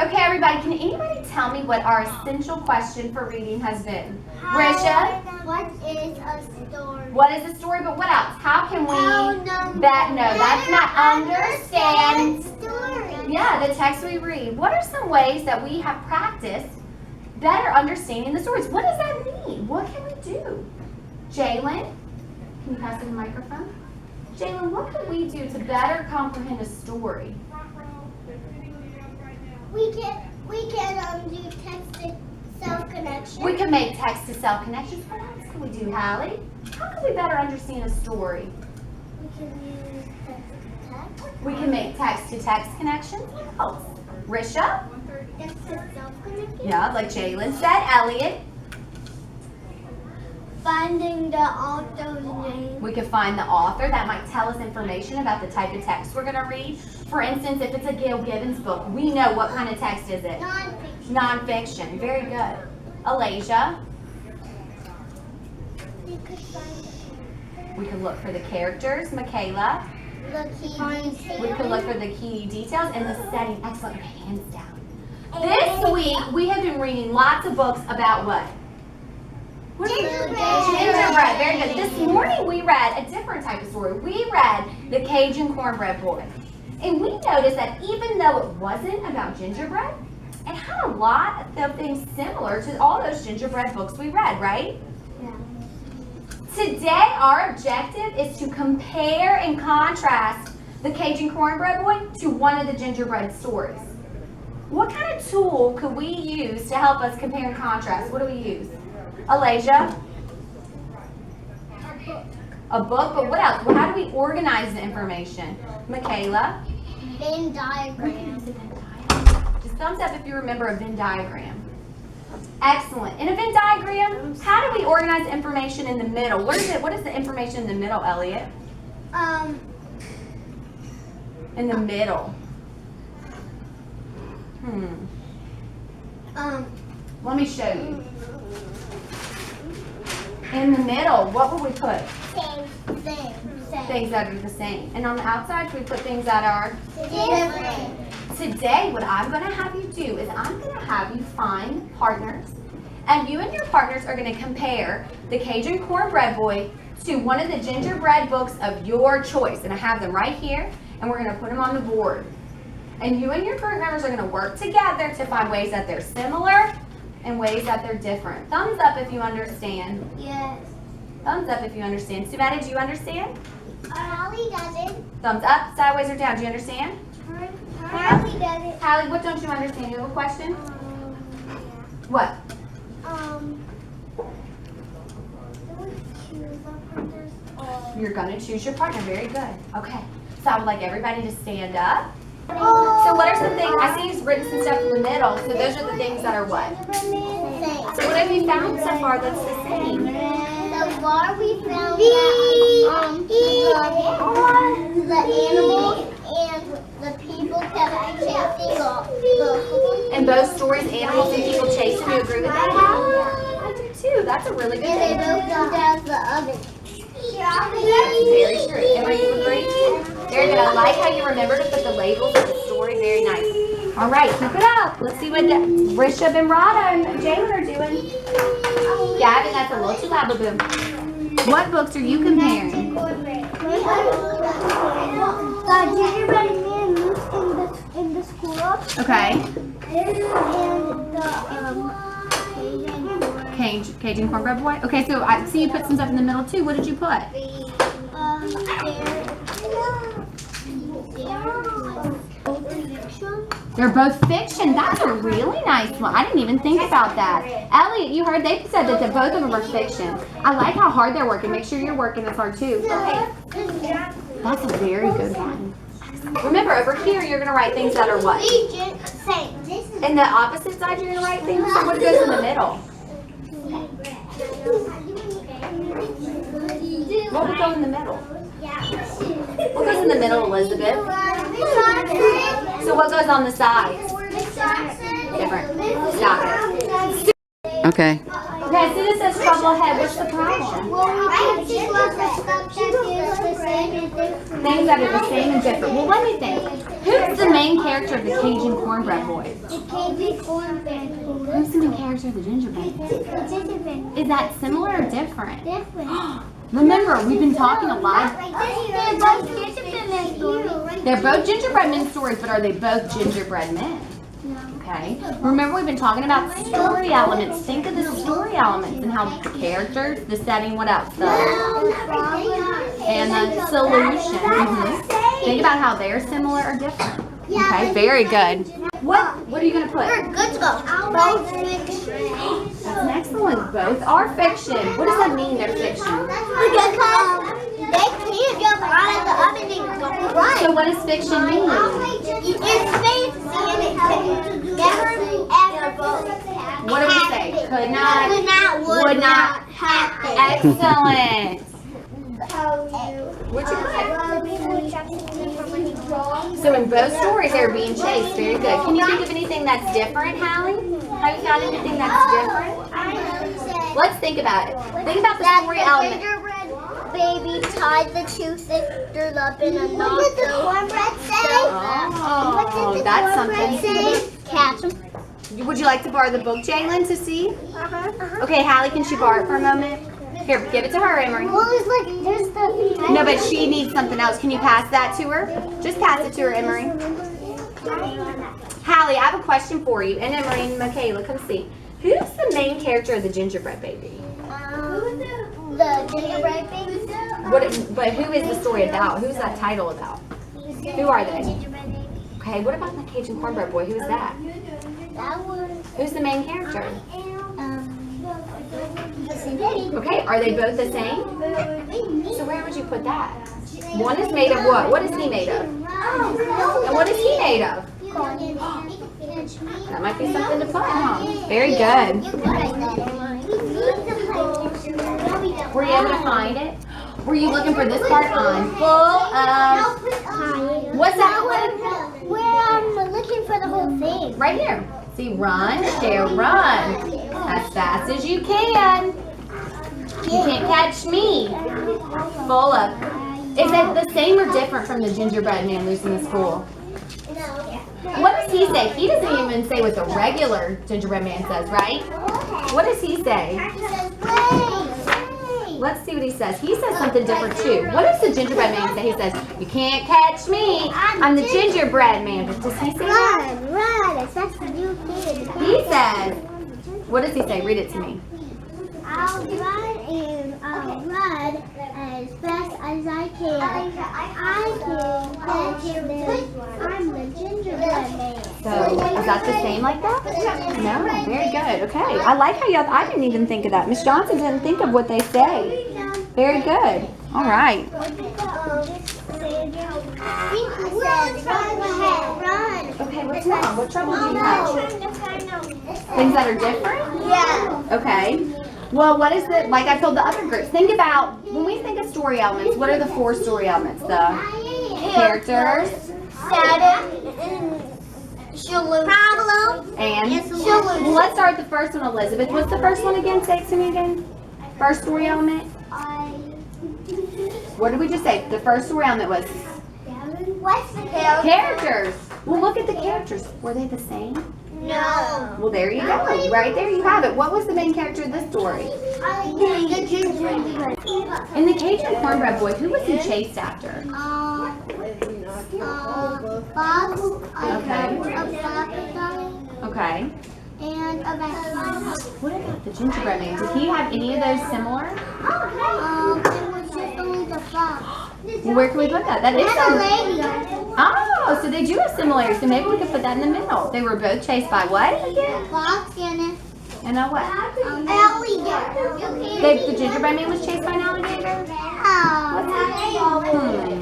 Okay, everybody, can anybody tell me what our essential question for reading has been? Risha? What is a story? What is a story, but what else? How can we that's not understand. Story. Yeah, the text we read. What are some ways that we have practiced better understanding the stories? What does that mean? What can we do? Jalen, can you pass me the microphone? Jalen, what can we do to better comprehend a story? We can do text to self connection. We can make text to self connections. What else can we do, Hallie? How can we better understand a story? We can use text to text. We can make text to text connections. What else? Risha? Text to self connection. Yeah, like Jalen said. Elliot? Finding the author's name. We can find the author. That might tell us information about the type of text we're going to read. For instance, if it's a Gail Gibbons book, we know what kind of text is it? Nonfiction. Nonfiction. Very good. Alasia? We could find We can look for the characters. Michaela? the key details. We can look for the key details and the setting. Excellent. Hands down. This week, we have been reading lots of books about what? Gingerbread. Gingerbread. Very good. This morning, we read a different type of story. We read The Cajun Cornbread Boy. And we noticed that even though it wasn't about gingerbread, it had a lot of things similar to all those gingerbread books we read, right? Yeah. Today, our objective is to compare and contrast The Cajun Cornbread Boy to one of the gingerbread stories. What kind of tool could we use to help us compare and contrast? What do we use? Alasia? A book, but what else? Well, how do we organize the information? Michaela? Venn diagram. Just thumbs up if you remember a Venn diagram. Excellent. In a Venn diagram, how do we organize information in the middle? What is it? What is the information in the middle, Elliot? In the middle. Let me show you. In the middle, what will we put? Same. Things that are the same. And on the outside, we put things that are Different. Today, what I'm going to have you do is I'm going to have you find partners, and you and your partners are going to compare The Cajun Cornbread Boy to one of the gingerbread books of your choice. And I have them right here, and we're going to put them on the board. And you and your group members are going to work together to find ways that they're similar and ways that they're different. Thumbs up if you understand. Yes. Thumbs up if you understand. Savannah, do you understand? Harley doesn't. Thumbs up, sideways, or down. Do you understand? Harley doesn't. Hallie, what don't you understand? You have a question? What? Do we choose our partners or? You're going to choose your partner. Very good. Okay. So I would like everybody to stand up. So what are some things? I see you've written some stuff in the middle. So those are the things that are what? Same. So what have you found so far that's the same? So far we found the animals and the people kept chasing the In both stories, animals and people chase them. You agree with that, Hallie? I do too. That's a really good and they thing. both come down the oven. That's very true. Emma, you agree? Very good. I like how you remember to put the labels of the story. Very nice. All right, keep it up. Let's see what Risha, Benrada, and Jalen are doing. Gavin, that's a little too loud, boom. What books are you comparing? The gingerbread man moves in the school. Okay. And the Cajun Cornbread Boy. Okay, so I see you put some stuff in the middle too. What did you put? They're both fiction. That's a really nice one. I didn't even think about that. Elliot, you heard they said that both of them are fiction. I like how hard they're working. Make sure you're working as hard too. Okay. That's a very good one. Remember, over here you're going to write things that are what? Same. And the opposite side you're going to write things. So what goes in the middle? What would go in the middle? What goes in the middle, Elizabeth? So what goes on the sides? Different. Stop it. Okay. Okay, as soon as it says trouble ahead, what's the problem? Well, we can't see lots of stuff that is the same and different. Things that are the same and different. Well, let me think. Who's the main character of the Cajun Cornbread Boys? The Cajun cornbread. Who's the main character of the Gingerbread Boys? The gingerbread. Is that similar or different? Different. Remember, we've been talking a lot. They're both gingerbread men stories. They're both gingerbread men stories, but are they both gingerbread men? No. Okay. Remember, we've been talking about story elements. Think of the story elements and how the characters, the setting, what else? And the solution. Think about how they're similar or different. Okay, very good. What are you going to put? Good to go. Both fiction. That's an excellent one. Both are fiction. What does that mean, they're fiction? Because they can't jump out of the oven and go right. So what does fiction mean? It's fancy and it never ever. What do we say? Could not, would not happen. Excellent. What'd you put? So in both stories, they're being chased. Very good. Can you think of anything that's different, Hallie? Have you found anything that's different? Let's think about it. Think about the story element. Gingerbread baby tied the two sisters up in a knot. What did the cornbread say? Oh, that's something. Catch them. Would you like to borrow the book, Jalen, to see? Okay, Hallie, can she borrow it for a moment? Here, give it to her, Emery. Well, there's the. No, but she needs something else. Can you pass that to her? Just pass it to her, Emery. Hallie, I have a question for you. And Emery and Michaela, come see. Who's the main character of the Gingerbread Baby? The gingerbread baby. But who is the story about? Who's that title about? Who are they? Gingerbread baby. Okay, what about the Cajun Cornbread Boy? Who's that? That was. Who's the main character? The same baby. Okay, are they both the same? So where would you put that? One is made of what? What is he made of? And what is he made of? That might be something to put, huh? Very good. Were you able to find it? Were you looking for this part on full of... What's that? Where I'm looking for the whole thing. Right here. See, run, share, run. As fast as you can. You can't catch me. Full of... Is that the same or different from the gingerbread man losing his cool? What does he say? He doesn't even say what the regular gingerbread man says, right? What does he say? He says, wait. Let's see what he says. He says something different too. What does the gingerbread man say? He says, you can't catch me. I'm the gingerbread man. But does he say that? Run, as fast as you can. He says, what does he say? Read it to me. I'll run and I'll run as fast as I can. I can catch this. I'm the gingerbread man. So, is that the same like that? No, very good. Okay. I like how y'all, I didn't even think of that. Miss Johnson didn't think of what they say. Very good. All right. Run. Okay, what's wrong? What trouble do you have? Things that are different? Yeah. Okay. Well, what is it, like I told the other groups, think about, when we think of story elements, what are the 4 story elements? The characters, Problem. and well, let's start with the first one, Elizabeth. What's the first one again? Say it to me again. First story element. What did we just say? The first story element was What's the characters. Well, look at the characters. Were they the same? No. Well, there you go. Right there you have it. What was the main character of this story? The gingerbread. In the Cajun Cornbread Boy, who was he chased after? Bob. Okay. Okay. And a vacuum. What about the gingerbread man? Did he have any of those similar? It was just only the box. Well, where can we put that? That is And a some... lady. Oh, so they do have similarities. So maybe we could put that in the middle. They were both chased by what again? Fox and And a what? alligator. The gingerbread man was chased by an alligator?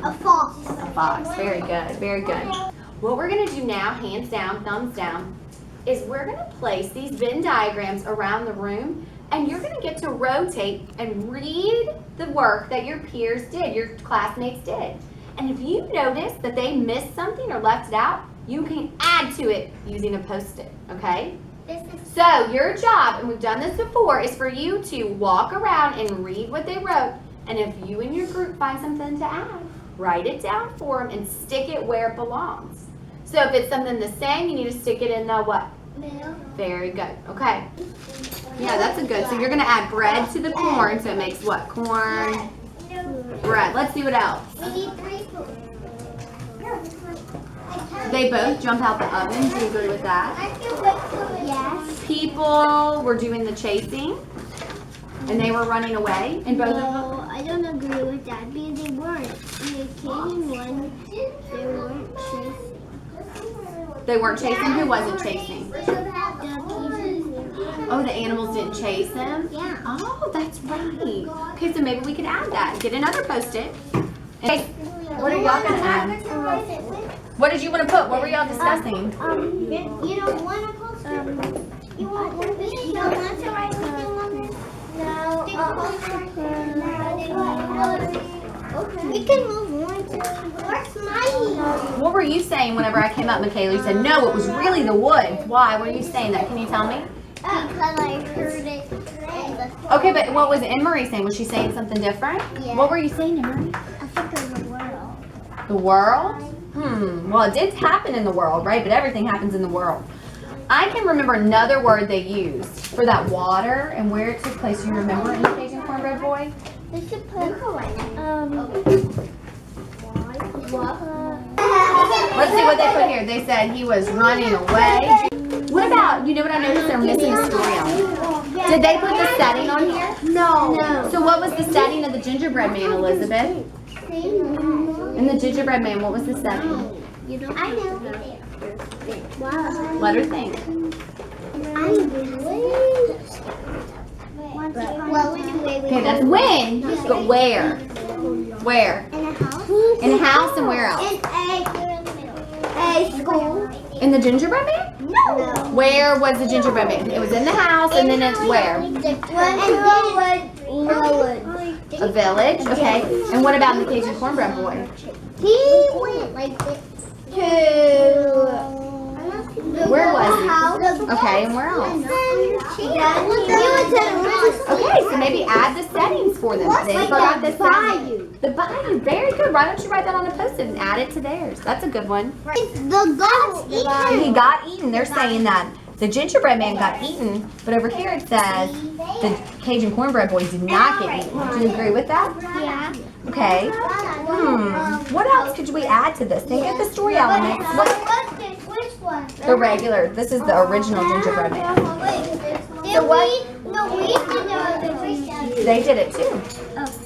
A fox. A fox. Very good. Very good. What we're going to do now, hands down, thumbs down, is we're going to place these Venn diagrams around the room, and you're going to get to rotate and read the work that your peers did, your classmates did. And if you notice that they missed something or left it out, you can add to it using a Post-it, okay? So your job, and we've done this before, is for you to walk around and read what they wrote. And if you and your group find something to add, write it down for them and stick it where it belongs. So if it's something the same, you need to stick it in the what? Middle. Very good. Okay. Yeah, that's a good. So you're going to add bread to the corn, so it makes what? Corn, bread. Let's see what else. We need 3 spoons. They both jump out the oven. Do you agree with that? Yes. People were doing the chasing, and they were running away, and both of them. No, I don't agree with that because they weren't. In the Canadian one, they weren't chasing. They weren't chasing. Who wasn't chasing? Oh, the animals didn't chase them? Yeah. Oh, that's right. Okay, so maybe we could add that. Get another Post-it. Okay, what are y'all going to add? What did you want to put? What were y'all discussing? You don't want to post it? You don't want to write anything on this? No. We can move on to where's Smiley? What were you saying whenever I came up, Michaela? You said, no, it was really the wood. Why were you saying that? Can you tell me? Because I heard it. Okay, but what was Anne-Marie saying? Was she saying something different? Yeah. What were you saying, Anne-Marie? I think of the world. The world? Well, it did happen in the world, right? But everything happens in the world. I can remember another word they used for that water and where it took place. You remember in the Cajun Cornbread Boy? They should put Let's see what they put here. They said he was running away. What about, you know what I noticed? They're missing a story element. Did they put the setting on here? No. So what was the setting of the gingerbread man, Elizabeth? And the gingerbread man, what was the setting? You don't I know. Wow. Let her think. Okay, that's when, but where? Where? In a house. In a house and where else? In a school. In the gingerbread man? No. Where was the gingerbread man? It was in the house, and then it's where? A village, okay. And what about the Cajun Cornbread Boy? He went like this to Where was he? Okay, and where else? Okay, so maybe add the settings for them. They forgot the settings. The bayou, very good. Why don't you write that on a Post-it and add it to theirs? That's a good one. The goats eaten. He got eaten. They're saying that the gingerbread man got eaten, but over here it says the Cajun Cornbread Boy did not get eaten. Do you agree with that? Yeah. Okay. What else could we add to this? Think of the story elements. Which one? The regular. This is the original gingerbread man. So what? No, we did the They did it too.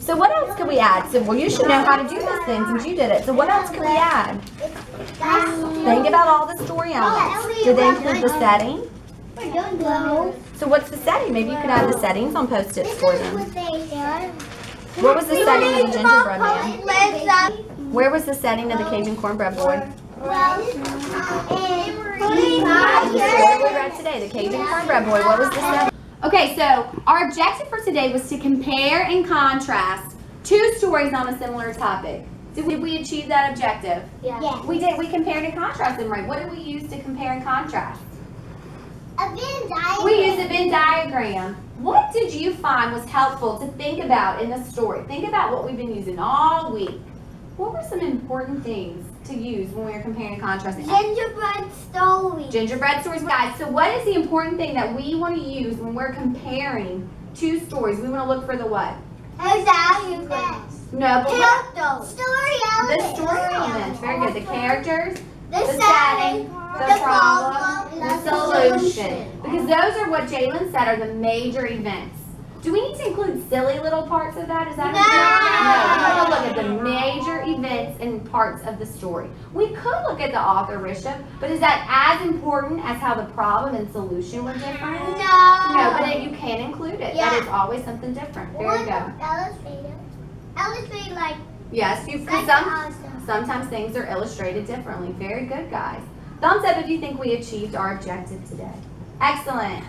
So what else could we add? So, well, you should know how to do this thing since you did it. So what else could we add? Think about all the story elements. Did they include the setting? No. So what's the setting? Maybe you could add the settings on Post-its for them. What What was the setting of the gingerbread man? Where was the setting of the Cajun Cornbread Boy? The story we read today, the Cajun Cornbread Boy. What was the setting? Okay, so our objective for today was to compare and contrast 2 stories on a similar topic. Did we achieve that objective? Yeah. We did. We compared and contrasted them, right? What did we use to compare and contrast? A Venn diagram. We used a Venn diagram. What did you find was helpful to think about in the story? Think about what we've been using all week. What were some important things to use when we were comparing and contrasting? Gingerbread story. Gingerbread stories. Guys, so what is the important thing that we want to use when we're comparing 2 stories? We want to look for the what? Exactly. No, but what? Story The elements. story elements. Very good. The characters, The the setting, setting, the problem, the solution. Because those are what Jalen said are the major events. Do we need to include silly little parts of that? Is that important? No. We want to look at the major events and parts of the story. We could look at the author, Risha, but is that as important as how the problem and solution were different? No, but you can include it. Yeah. That is always something different. Very good. Illustrate like Yes, sometimes things are illustrated differently. Very good, guys. Thumbs up if you think we achieved our objective today. Excellent.